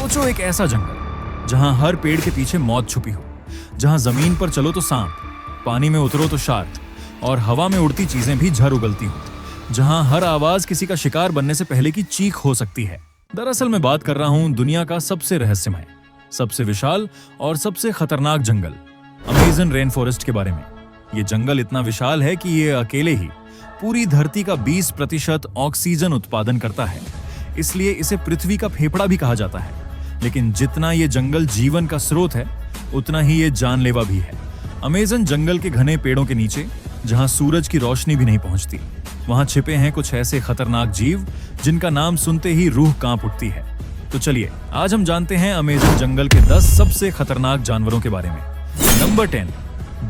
सोचो एक ऐसा जंगल जहां हर पेड़ के पीछे मौत छुपी हो, जहां जमीन पर चलो तो सांप, पानी में उतरो तो शार्क और हवा में उड़ती चीजें भी झर उगलती हो, जहां हर आवाज किसी का शिकार बनने से पहले की चीख हो सकती है। दरअसल मैं बात कर रहा हूं दुनिया का सबसे रहस्यमय, सबसे विशाल और सबसे खतरनाक जंगल अमेज़न रेन फॉरेस्ट के बारे में। ये जंगल इतना विशाल है कि ये अकेले ही पूरी धरती का 20% ऑक्सीजन उत्पादन करता है, इसलिए इसे पृथ्वी का फेफड़ा भी कहा जाता है। लेकिन जितना ये जंगल जीवन का स्रोत है, उतना ही ये जानलेवा भी है। अमेज़न जंगल के घने पेड़ों के नीचे, जहां सूरज की रोशनी भी नहीं पहुंचती, वहां छिपे हैं कुछ ऐसे खतरनाक जीव जिनका नाम सुनते ही रूह कांप उठती है। तो चलिए आज हम जानते हैं अमेज़न जंगल के 10 सबसे खतरनाक जानवरों के बारे में। Number 10,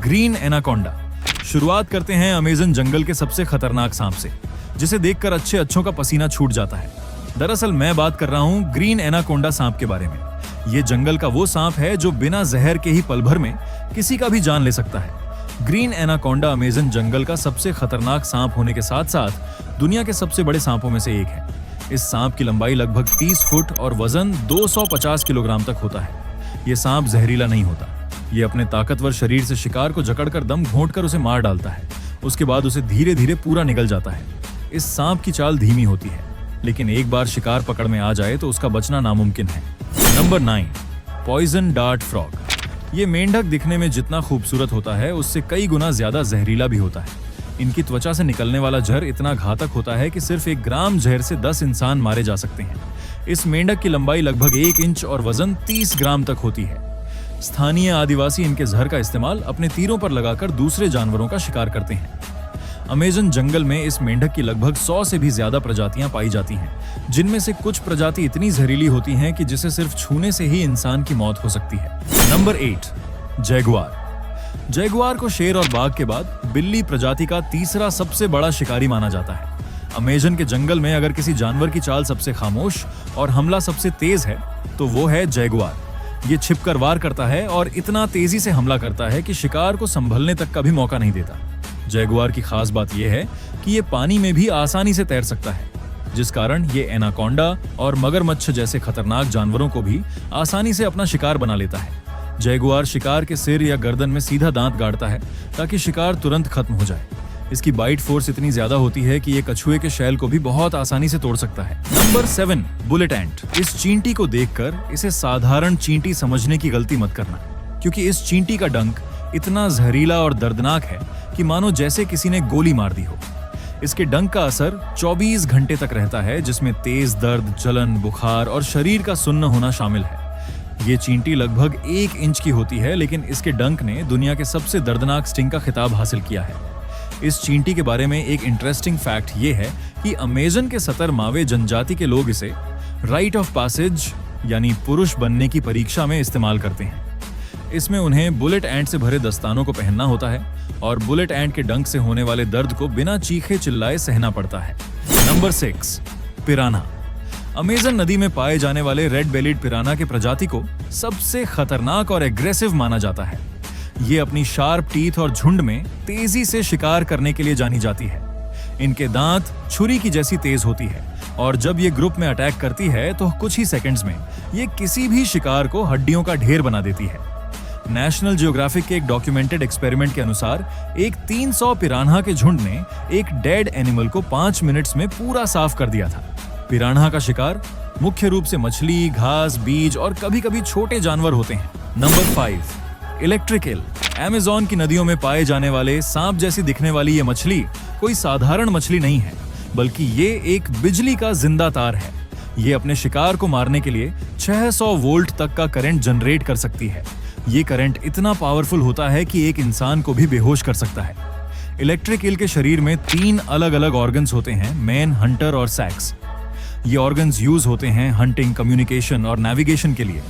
green anaconda. शुरुआत करते हैं अमेज़न जंगल के सबसे खतरनाक सांप से, जिसे देखकर अच्छों का पसीना छूट जाता है। दरअसल मैं बात कर रहा हूं ग्रीन एनाकोंडा सांप के बारे में। यह जंगल का वो सांप है जो बिना जहर के ही पल भर में किसी का भी जान ले सकता है। ग्रीन एनाकोंडा अमेज़न जंगल का सबसे खतरनाक सांप होने के साथ साथ दुनिया के सबसे बड़े सांपों में से एक है। इस सांप की लंबाई लगभग 30 फुट और वजन 250 किलोग्राम तक होता है। यह सांप जहरीला नहीं होता। ये अपने ताकतवर शरीर से शिकार को जकड़कर दम घोंटकर उसे मार डालता है। उसके बाद उसे धीरे धीरे पूरा निगल जाता है। इस सांप की चाल धीमी होती है, लेकिन एक बार शिकार पकड़ में आ जाए तो उसका बचना नामुमकिन है। Number 9, poison dart frog. ये मेंढक दिखने में जितना खूबसूरत होता है, उससे कई गुना ज्यादा जहरीला भी होता है। इनकी त्वचा से निकलने वाला जहर इतना घातक होता है कि सिर्फ 1 ग्राम जहर से 10 इंसान मारे जा सकते हैं। इस मेंढक की लंबाई लगभग 1 इंच और वजन 30 ग्राम तक होती है। स्थानीय आदिवासी इनके जहर का इस्तेमाल अपने तीरों पर लगाकर दूसरे जानवरों का शिकार करते हैं। अमेज़न जंगल में इस मेंढक की लगभग 100 से भी ज्यादा प्रजातियां पाई जाती हैं, जिनमें से कुछ प्रजाति इतनी जहरीली होती हैं कि जिसे सिर्फ छूने से ही इंसान की मौत हो सकती है। Number 8, Jaguar. जैगुआर को शेर और बाघ के बाद बिल्ली प्रजाति का तीसरा सबसे बड़ा शिकारी माना जाता है। अमेज़न के जंगल में अगर किसी जानवर की चाल सबसे खामोश और हमला सबसे तेज है, तो वो है जैगुआर। ये छिपकर वार करता है और इतना तेजी से हमला करता है कि शिकार को संभलने तक का भी मौका नहीं देता। जैगुआर की खास बात यह है कि ये पानी में भी आसानी से तैर सकता है, जिस कारण ये एनाकोंडा और मगरमच्छ जैसे खतरनाक जानवरों को भी आसानी से अपना शिकार बना लेता है। जैगुआर शिकार के सिर या गर्दन में सीधा दांत गाड़ता है ताकि शिकार तुरंत खत्म हो जाए। इसकी बाइट फोर्स इतनी ज्यादा होती है कि ये कछुए के शैल को भी बहुत आसानी से तोड़ सकता है। नंबर 7, बुलेट एंट। इस चींटी को देखकर इसे साधारण चींटी समझने की गलती मत करना, क्योंकि इस चींटी का डंक इतना जहरीला और दर्दनाक है कि मानो जैसे किसी ने गोली मार दी हो। इसके डंक का असर 24 घंटे तक रहता है, जिसमें तेज दर्द, जलन, बुखार और शरीर का सुन्न होना शामिल है। ये चींटी लगभग 1 इंच की होती है, लेकिन इसके डंक ने दुनिया के सबसे दर्दनाक स्टिंग का खिताब हासिल किया है। इस चींटी के बारे में एक इंटरेस्टिंग फैक्ट ये है कि अमेज़न के 70 मावे जनजाति के लोग इसे राइट ऑफ पैसेज यानी पुरुष बनने की परीक्षा में इस्तेमाल करते हैं। इसमें उन्हें बुलेट एंट से भरे दस्तानों को पहनना होता है और बुलेट एंट के डंक से होने वाले दर्द को बिना चीखे चिल्लाए सहना पड़ता है। Number 6, piranha. अमेज़न नदी में पाए जाने वाले रेड बेलीड पिरान्हा के प्रजाति को सबसे खतरनाक और एग्रेसिव माना जाता है। ये अपनी शार्प टीथ और झुंड में तेजी से शिकार करने के लिए जानी जाती है। इनके दांत छुरी की जैसी तेज होती है और जब ये ग्रुप में अटैक करती है तो कुछ ही सेकंड्स में ये किसी भी शिकार को हड्डियों का ढेर बना देती है। नेशनल जियोग्राफिक के एक डॉक्यूमेंटेड एक्सपेरिमेंट के अनुसार एक 300 पिरान्हा के झुंड ने एक डेड एनिमल को 5 मिनट्स में पूरा साफ कर दिया था। पिरान्हा का शिकार मुख्य रूप से मछली, घास, बीज और कभी-कभी छोटे जानवर होते हैं। Number 5, electric eel. अमेज़न की नदियों में पाए जाने वाले सांप जैसी दिखने वाली ये मछली कोई साधारण मछली नहीं है, बल्कि ये एक बिजली का जिंदा तार है। ये अपने शिकार को मारने के लिए 600 वोल्ट तक का करंट जनरेट कर सकती है। ये करंट इतना पावरफुल होता है कि एक इंसान को भी बेहोश कर सकता है। इलेक्ट्रिक ईल के शरीर में 3 अलग-अलग ऑर्गन्स होते हैं, मेन, हंटर और सैक्स। ये ऑर्गन्स यूज होते हैं हंटिंग, कम्युनिकेशन और नेविगेशन के लिए।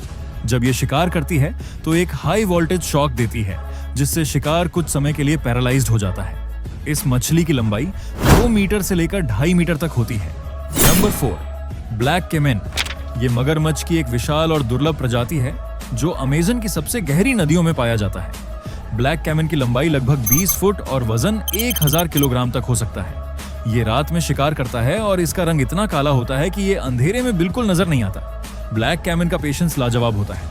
जब ये शिकार करती है तो एक हाई वोल्टेज शॉक देती है, जिससे शिकार कुछ समय के लिए पैरालाइज्ड हो जाता है। इस मछली की लंबाई 2 मीटर से लेकर 2.5 मीटर तक होती है। Number 4, black caiman. ये मगरमच्छ की एक विशाल और दुर्लभ प्रजाति है जो अमेज़न की सबसे गहरी नदियों में पाया जाता है। ब्लैक कैमेन की लंबाई लगभग 20 फुट और वजन 1000 किलोग्राम तक हो सकता है। ये रात में शिकार करता है और इसका रंग इतना काला होता है कि ये अंधेरे में बिल्कुल नजर नहीं आता। ब्लैक कैमन का पेशेंस लाजवाब होता है।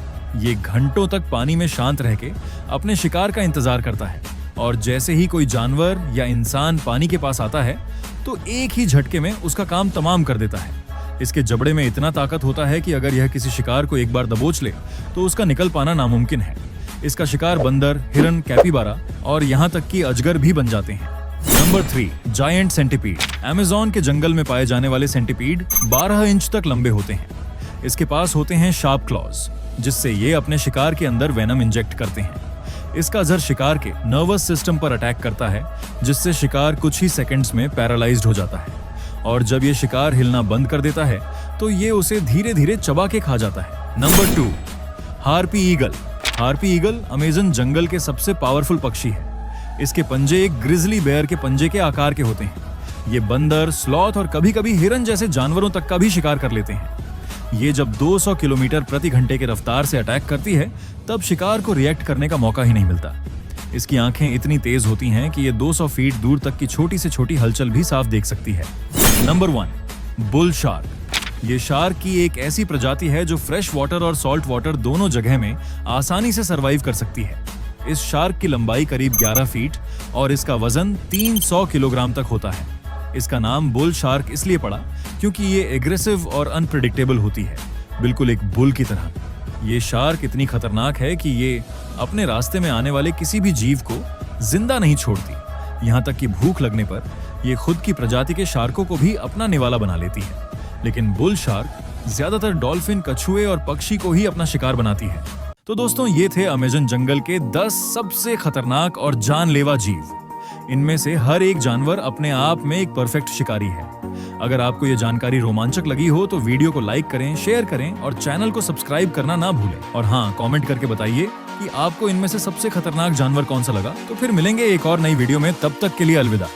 ये घंटों तक पानी में शांत रह के अपने शिकार का इंतजार करता है और जैसे ही कोई जानवर या इंसान पानी के पास आता है तो एक ही झटके में उसका काम तमाम कर देता है। इसके जबड़े में इतना ताकत होता है कि अगर यह किसी शिकार को एक बार दबोच ले तो उसका निकल पाना नामुमकिन है। इसका शिकार बंदर, हिरन, कैपिबारा और यहाँ तक कि अजगर भी बन जाते हैं। Number 3, giant centipede. अमेज़न के जंगल में पाए जाने वाले सेंटीपीड 12 इंच तक लंबे होते हैं। इसके पास होते हैं शार्प क्लॉज, जिससे ये अपने शिकार के अंदर वेनम इंजेक्ट करते हैं। इसका जहर शिकार के नर्वस सिस्टम पर अटैक करता है, जिससे शिकार कुछ ही सेकंड्स में पैरालाइज्ड हो जाता है और जब ये शिकार हिलना बंद कर देता है तो ये उसे धीरे धीरे चबा के खा जाता है। Number 2, harpy eagle. Harpy eagle Amazon जंगल के सबसे पावरफुल पक्षी है। इसके पंजे एक ग्रिजली बेयर के पंजे के आकार के होते हैं। ये बंदर, स्लॉथ और कभी-कभी हिरन जैसे जानवरों तक का भी शिकार कर लेते हैं। ये जब 200 किलोमीटर प्रति घंटे की रफ्तार से अटैक करती है तब शिकार को रिएक्ट करने का मौका ही नहीं मिलता। इसकी आंखें इतनी तेज होती हैं कि ये 200 फीट दूर तक की छोटी से छोटी हलचल भी साफ देख सकती है। Number 1, bull shark. ये शार्क की एक ऐसी प्रजाति है जो फ्रेश वाटर और सॉल्ट वाटर दोनों जगह में आसानी से सरवाइव कर सकती है। इस शार्क की लंबाई करीब 11 फीट और इसका वजन 300 किलोग्राम तक होता है। इसका नाम बुल शार्क इसलिए पड़ा क्योंकि ये एग्रेसिव और अनप्रेडिक्टेबल होती है, बिल्कुल एक बुल की तरह। ये शार्क इतनी खतरनाक है कि ये अपने रास्ते में आने वाले किसी भी जीव को जिंदा नहीं छोड़ती। यहाँ तक कि भूख लगने पर ये खुद की प्रजाति के शार्कों को भी अपना निवाला बना लेती है। लेकिन बुल शार्क ज्यादातर डॉल्फिन, कछुए और पक्षी को ही अपना शिकार बनाती है। तो दोस्तों, ये थे अमेज़न जंगल के 10 सबसे खतरनाक और जानलेवा जीव। इनमें से हर एक जानवर अपने आप में एक परफेक्ट शिकारी है। अगर आपको ये जानकारी रोमांचक लगी हो तो वीडियो को लाइक करें, शेयर करें और चैनल को सब्सक्राइब करना ना भूलें। और हाँ, कमेंट करके बताइए कि आपको इनमें से सबसे खतरनाक जानवर कौन सा लगा। तो फिर मिलेंगे एक और नई वीडियो में, तब तक के लिए अलविदा।